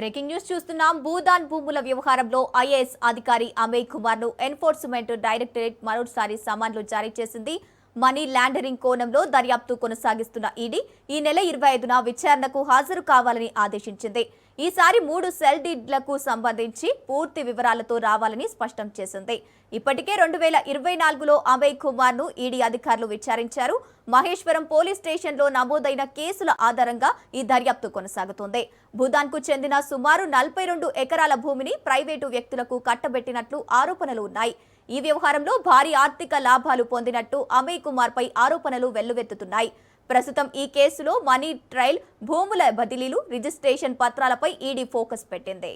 Breaking news చూస్తున్నాం. భూదాన్ భూముల వ్యవహారంలో ఐఏఎస్ అధికారి అమయ్ కుమార్ ను ఎన్ఫోర్స్మెంట్ డైరెక్టరేట్ మరోసారి సమన్లు జారీ చేసింది. మనీ లాండరింగ్ కోణంలో దర్యాప్తు కొనసాగిస్తున్న ఈడీ ఈ నెల 25న విచారణకు హాజరు కావాలని ఆదేశించింది. ఈసారి 3 సెల్ డీడ్లకు సంబంధించి పూర్తి వివరాలతో రావాలని స్పష్టం చేసింది. ఇప్పటికే 2024లో అమయ్ కుమార్ ను ఈడీ అధికారులు విచారించారు. మహేశ్వరం పోలీస్ స్టేషన్లో నమోదైన కేసుల ఆధారంగా ఈ దర్యాప్తు కొనసాగుతోంది. భూదాన్కు చెందిన సుమారు 42 ఎకరాల భూమిని ప్రైవేటు వ్యక్తులకు కట్టబెట్టినట్లు ఆరోపణలు ఉన్నాయి. ఈ వ్యవహారంలో భారీ ఆర్థిక లాభాలు పొందినట్టు అమయ్ కుమార్ పై ఆరోపణలు వెల్లువెత్తుతున్నాయి. ప్రస్తుతం ఈ కేసులో మనీ ట్రయల్, భూముల బదిలీలు, రిజిస్ట్రేషన్ పత్రాలపై ఈడీ ఫోకస్ పెట్టింది.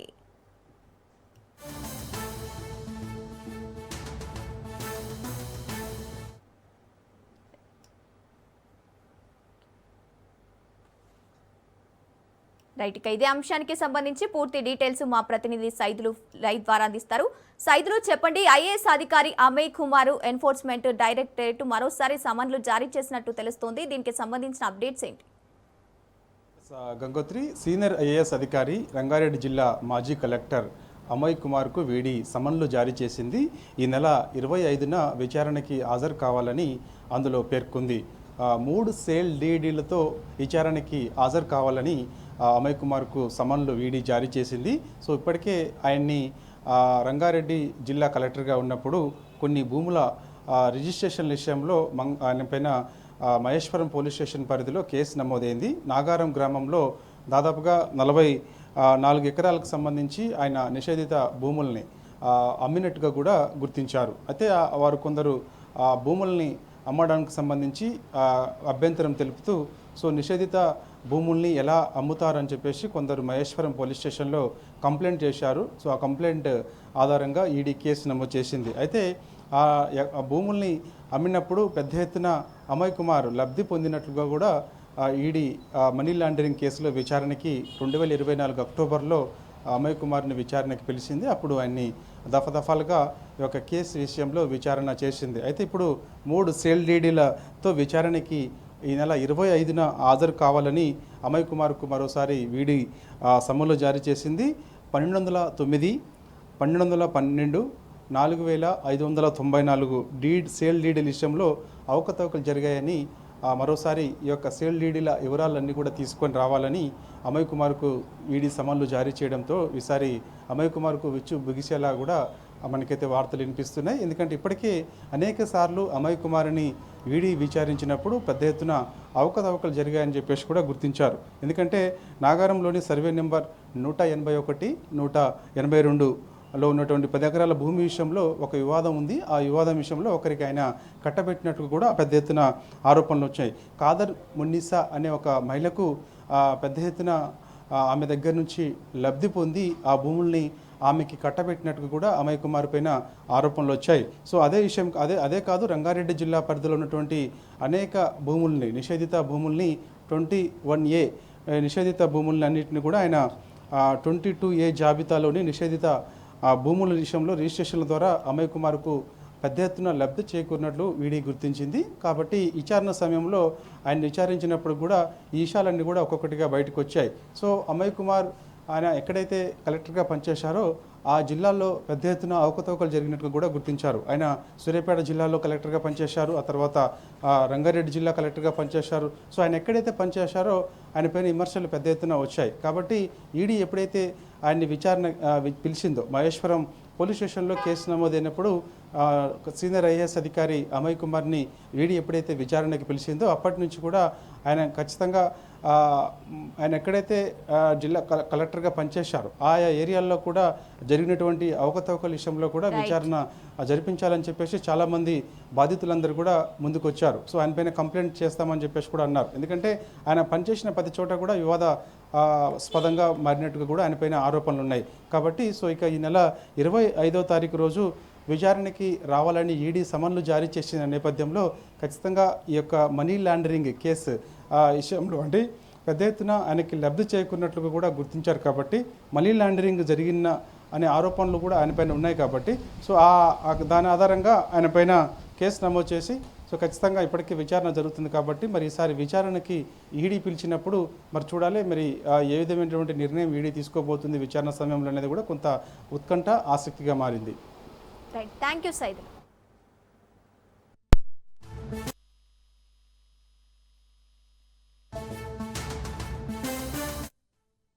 రైట్, ఇదే అంశానికి సంబంధించి పూర్తి డీటెయిల్స్ మా ప్రతినిధి సైదులు లైవ్ ద్వారా అందిస్తారు. సైదులు, చెప్పండి. ఐఏఎస్ అధికారి అమయ్ కుమార్ ఎన్ఫోర్స్మెంట్ డైరెక్టరేట్ మరోసారి సమన్లు జారీ చేసినట్టు తెలుస్తోంది. దీనికి సంబంధించిన అప్డేట్స్ ఏంటి? గంగోత్రి, సీనియర్ ఐఏఎస్ అధికారి, రంగారెడ్డి జిల్లా మాజీ కలెక్టర్ అమయ్ కుమార్కు వీడి సమన్లు జారీ చేసింది. ఈ నెల 25న విచారణకి హాజరు కావాలని అందులో పేర్కొంది. 3 సేల్ డీడీలతో విచారణకి హాజరు కావాలని అమయ్ కుమార్కు సమన్లు వీడి జారీ చేసింది. సో ఇప్పటికే ఆయన్ని రంగారెడ్డి జిల్లా కలెక్టర్గా ఉన్నప్పుడు కొన్ని భూముల రిజిస్ట్రేషన్ విషయంలో ఆయన పైన మహేశ్వరం పోలీస్ స్టేషన్ పరిధిలో కేసు నమోదైంది. నాగారం గ్రామంలో దాదాపుగా 44 ఎకరాలకు సంబంధించి ఆయన నిషేధిత భూముల్ని అమ్మినట్టుగా కూడా గుర్తించారు. అయితే వారు కొందరు భూముల్ని అమ్మడానికి సంబంధించి అభ్యంతరం తెలుపుతూ నిషేధిత భూముల్ని ఎలా అమ్ముతారని చెప్పేసి కొందరు మహేశ్వరం పోలీస్ స్టేషన్లో కంప్లైంట్ చేశారు. ఆ కంప్లైంట్ ఆధారంగా ఈడీ కేసు నమోదు చేసింది. అయితే ఆ భూముల్ని అమ్మినప్పుడు పెద్ద ఎత్తున అమయ్ కుమార్ లబ్ధి పొందినట్లుగా కూడా ఈడీ మనీ లాండరింగ్ కేసులో విచారణకి 2024 అక్టోబర్లో అమయ్ కుమార్ని విచారణకి పిలిచింది. అప్పుడు ఆయన్ని దఫాలుగా ఈ యొక్క కేసు విషయంలో విచారణ చేసింది. అయితే ఇప్పుడు 3 సేల్ డీడీలతో విచారణకి ఈ నెల 25న హాజరు కావాలని అమయ్ కుమార్కు మరోసారి వీడి సమన్లు జారీ చేసింది. 1209, 1212, 4594 సేల్ డీడీల విషయంలో అవకతవకలు జరిగాయని మరోసారి ఈ యొక్క సేల్ డీడీల వివరాలన్నీ కూడా తీసుకొని రావాలని అమయ్ కుమార్కు ఈడీ సమన్లు జారీ చేయడంతో ఈసారి అమయ్ కుమార్కు విచ్చు బిగిసేలా కూడా మనకైతే వార్తలు వినిపిస్తున్నాయి. ఎందుకంటే ఇప్పటికే అనేక సార్లు అమయ్ కుమార్ని ఈడీ విచారించినప్పుడు పెద్ద ఎత్తున అవకతవకలు జరిగాయని చెప్పేసి కూడా గుర్తించారు. ఎందుకంటే నాగారంలోని సర్వే నెంబర్ 181, 182లో ఉన్నటువంటి 10 ఎకరాల భూమి విషయంలో ఒక వివాదం ఉంది. ఆ వివాదం విషయంలో ఒకరికి ఆయన కట్టబెట్టినట్టు కూడా పెద్ద ఎత్తున ఆరోపణలు వచ్చాయి. కాదర్ మున్నిసా అనే ఒక మహిళకు పెద్ద ఎత్తున ఆమె దగ్గర నుంచి లబ్ధి పొంది ఆ భూముల్ని ఆమెకి కట్టబెట్టినట్టుగా కూడా అమయ్ కుమార్ పైన ఆరోపణలు వచ్చాయి. అదే విషయం అదే కాదు, రంగారెడ్డి జిల్లా పరిధిలో ఉన్నటువంటి అనేక భూముల్ని, నిషేధిత భూముల్ని 21A నిషేధిత భూముల్ని అన్నింటినీ కూడా ఆయన 22A జాబితాలోని నిషేధిత భూముల విషయంలో రిజిస్ట్రేషన్ల ద్వారా అమయ్ కుమార్కు పెద్ద ఎత్తున లబ్ధి చేకూరినట్లు ఈడీ గుర్తించింది. కాబట్టి విచారణ సమయంలో ఆయన విచారించినప్పుడు కూడా ఈ విషయాలన్నీ కూడా ఒక్కొక్కటిగా బయటకు వచ్చాయి. అమయ్ కుమార్ ఆయన ఎక్కడైతే కలెక్టర్గా పనిచేశారో ఆ జిల్లాల్లో పెద్ద ఎత్తున అవకతవకలు జరిగినట్లు కూడా గుర్తించారు. ఆయన సూర్యాపేట జిల్లాలో కలెక్టర్గా పనిచేశారు, ఆ తర్వాత రంగారెడ్డి జిల్లా కలెక్టర్గా పనిచేశారు. ఆయన ఎక్కడైతే పనిచేశారో ఆయన పైన విమర్శలు పెద్ద ఎత్తున వచ్చాయి. కాబట్టి ఈడీ ఎప్పుడైతే ఆయన్ని విచారణ పిలిచిందో, మహేశ్వరం పోలీస్ స్టేషన్లో కేసు నమోదైనప్పుడు సీనియర్ ఐఏఎస్ అధికారి అమయ్ కుమార్ని ఈడీ ఎప్పుడైతే విచారణకి పిలిచిందో అప్పటి నుంచి కూడా ఆయన ఖచ్చితంగా ఆయన ఎక్కడైతే జిల్లా కలెక్టర్గా పనిచేశారో ఆయా ఏరియాల్లో కూడా జరిగినటువంటి అవకతవకల విషయంలో కూడా విచారణ జరిపించాలని చెప్పేసి చాలామంది బాధితులందరూ కూడా ముందుకు వచ్చారు. ఆయన పైన కంప్లైంట్ చేస్తామని చెప్పేసి కూడా అన్నారు. ఎందుకంటే ఆయన పనిచేసిన ప్రతి చోట కూడా వివాదాస్పదంగా మారినట్టుగా కూడా ఆయన పైన ఆరోపణలు ఉన్నాయి. కాబట్టి ఇక ఈ నెల 25వ తారీఖు రోజు విచారణకి రావాలని ఈడీ సమన్లు జారీ చేసిన నేపథ్యంలో ఖచ్చితంగా ఈ యొక్క మనీ లాండరింగ్ కేసు విషయంలో అంటే పెద్ద ఎత్తున ఆయనకి లబ్ధి చేకూరినట్లుగా కూడా గుర్తించారు. కాబట్టి మనీ లాండరింగ్ జరిగిన అనే ఆరోపణలు కూడా ఆయన పైన ఉన్నాయి. కాబట్టి దాని ఆధారంగా ఆయన పైన కేసు నమోదు చేసి సో ఖచ్చితంగా ఇప్పటికీ విచారణ జరుగుతుంది కాబట్టి మరి ఈసారి విచారణకి ఈడీ పిలిచినప్పుడు మరి చూడాలి మరి ఏ విధమైనటువంటి నిర్ణయం ఈడీ తీసుకోబోతుంది విచారణ సమయంలో అనేది కూడా కొంత ఉత్కంఠ ఆసక్తిగా మారింది. Right, thank you Saidulu.